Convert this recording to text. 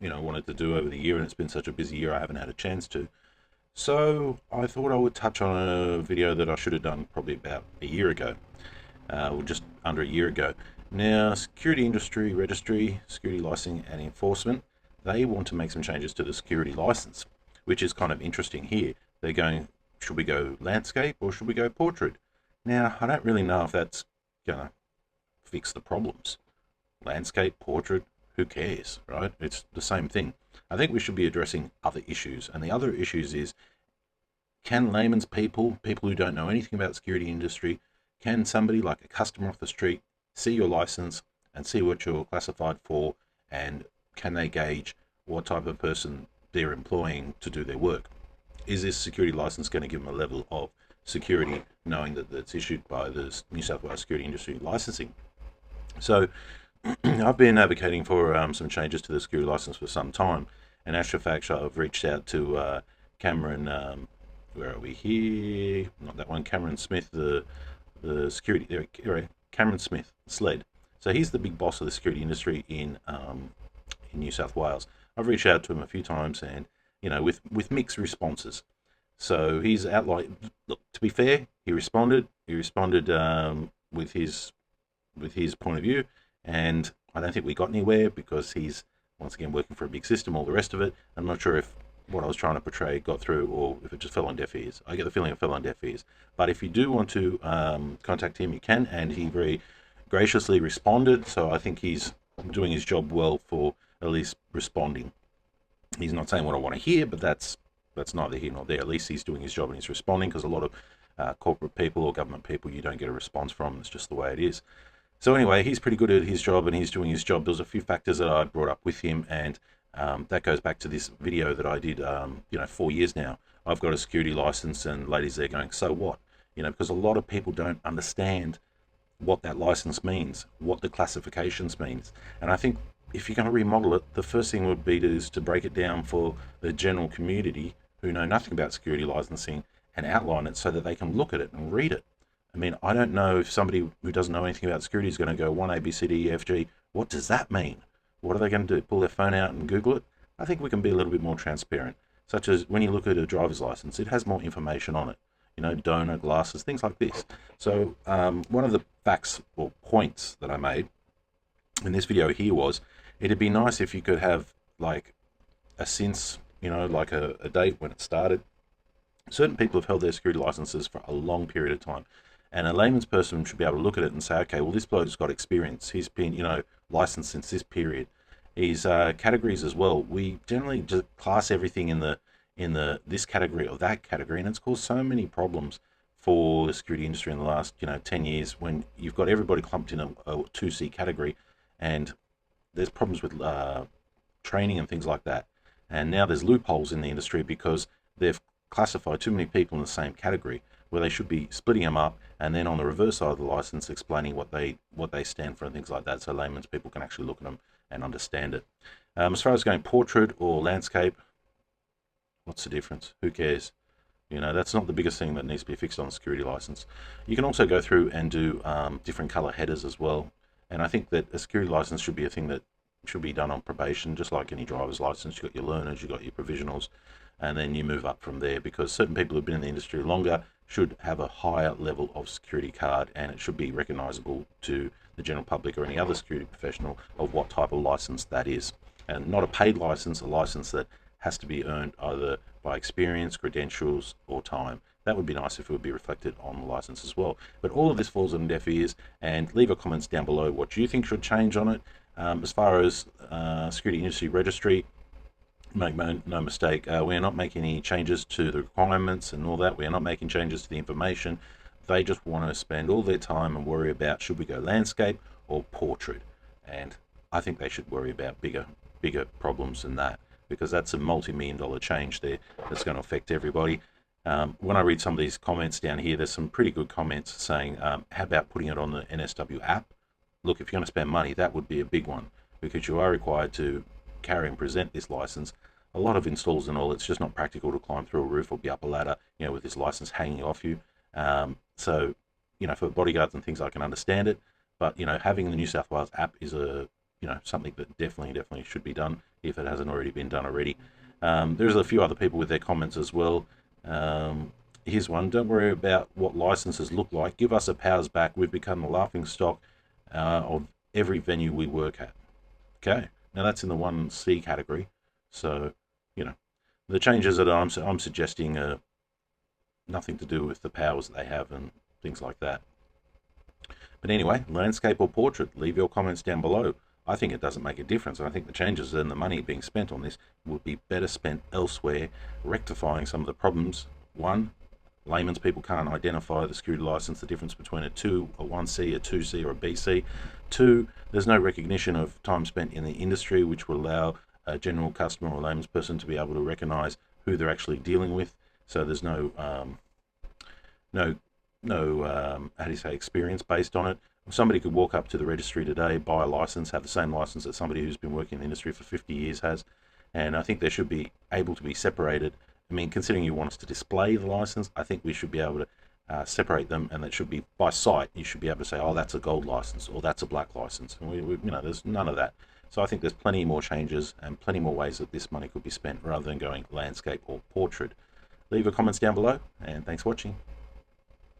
wanted to do over the year, and it's been such a busy year I haven't had a chance to. So I thought I would touch on a video that I should have done probably about a year ago, or just under a year ago. Now, security industry registry, security licensing and enforcement, they want to make some changes to the security license, which is kind of interesting here. They're going, should we go landscape or should we go portrait? Now, I don't really know if that's going to fix the problems. Landscape, portrait, who cares, right? It's the same thing. I think we should be addressing other issues. And the other issues is, can layman's people who don't know anything about the security industry, can somebody like a customer off the street see your license and see what you're classified for, and can they gauge what type of person they're employing to do their work? Is this security license going to give them a level of security, knowing that it's issued by the New South Wales Security Industry Licensing? So I've been advocating for some changes to the security license for some time. And actual fact, I've reached out to Cameron, where are we here? Not that one, Cameron Smith, the security, Cameron Smith, SLED. So he's the big boss of the security industry in New South Wales. I've reached out to him a few times, and with mixed responses. So he's outlined. Look, to be fair, he responded. He responded with his point of view, and I don't think we got anywhere because he's once again working for a big system, all the rest of it. I'm not sure if what I was trying to portray got through or if it just fell on deaf ears. I get the feeling it fell on deaf ears. But if you do want to contact him, you can, and he very graciously responded. So I think he's doing his job well for at least responding. He's not saying what I want to hear, but that's neither here nor there. At least he's doing his job and he's responding, because a lot of corporate people or government people you don't get a response from. It's just the way it is. So anyway, he's pretty good at his job and he's doing his job. There's a few factors that I brought up with him, and that goes back to this video that I did, 4 years now. I've got a security license, and ladies there going, so what? Because a lot of people don't understand what that license means, what the classifications means. And I think if you're going to remodel it, the first thing would be to break it down for the general community who know nothing about security licensing, and outline it so that they can look at it and read it. I mean, I don't know if somebody who doesn't know anything about security is going to go 1 A, B, C, D, E, F, G. What does that mean? What are they going to do? Pull their phone out and Google it? I think we can be a little bit more transparent, such as when you look at a driver's license, it has more information on it. Donor, glasses, things like this. So one of the facts or points that I made in this video here was, it'd be nice if you could have like a since, like a date when it started. Certain people have held their security licenses for a long period of time. And a layman's person should be able to look at it and say, okay, well, this bloke's got experience. He's been, licensed since this period. His categories as well. We generally just class everything in this category or that category, and it's caused so many problems for the security industry in the last 10 years, when you've got everybody clumped in a 2C category, and there's problems with training and things like that. And now there's loopholes in the industry because they've classified too many people in the same category, where they should be splitting them up, and then on the reverse side of the license explaining what they stand for and things like that, so layman's people can actually look at them and understand it. As far as going portrait or landscape, what's the difference? Who cares? That's not the biggest thing that needs to be fixed on a security license. You can also go through and do different color headers as well. And I think that a security license should be a thing that should be done on probation, just like any driver's license. You've got your learners, you've got your provisionals, and then you move up from there, because certain people who've been in the industry longer should have a higher level of security card, and it should be recognizable to the general public or any other security professional of what type of license that is. And not a paid license, a license that has to be earned either by experience, credentials, or time. That would be nice if it would be reflected on the license as well. But all of this falls on deaf ears, and leave your comments down below what you think should change on it. As far as security industry registry, make no mistake, we're not making any changes to the requirements and all that. We're not making changes to the information. They just want to spend all their time and worry about, should we go landscape or portrait? And I think they should worry about bigger problems than that, because that's a multi-million-dollar change there that's going to affect everybody. When I read some of these comments down here, there's some pretty good comments saying, how about putting it on the NSW app? Look, if you're going to spend money, that would be a big one, because you are required to carry and present this license. A lot of installs and all, it's just not practical to climb through a roof or be up a ladder, with this license hanging off you. So, for bodyguards and things, I can understand it, but having the New South Wales app is something that definitely should be done. if it hasn't already been done already. There's a few other people with their comments as well. Here's one. Don't worry about what licenses look like. Give us our powers back. We've become the laughing stock of every venue we work at. Okay. Now that's in the 1C category. So, you know, the changes that I'm suggesting are nothing to do with the powers that they have and things like that. But anyway, landscape or portrait, leave your comments down below. I think it doesn't make a difference. I think the changes and the money being spent on this would be better spent elsewhere, rectifying some of the problems. One, layman's people can't identify the security license, the difference between a 1C, a 2C, or a BC. Two, there's no recognition of time spent in the industry, which will allow a general customer or layman's person to be able to recognize who they're actually dealing with. So there's no how do you say, experience based on it. Somebody could walk up to the registry today, buy a license, have the same license that somebody who's been working in the industry for 50 years has, and I think they should be able to be separated. I mean, considering you want us to display the license, I think we should be able to separate them, and that should be by sight. You should be able to say, oh, that's a gold license, or that's a black license, and there's none of that. So I think there's plenty more changes and plenty more ways that this money could be spent rather than going landscape or portrait. Leave your comments down below, and thanks for watching.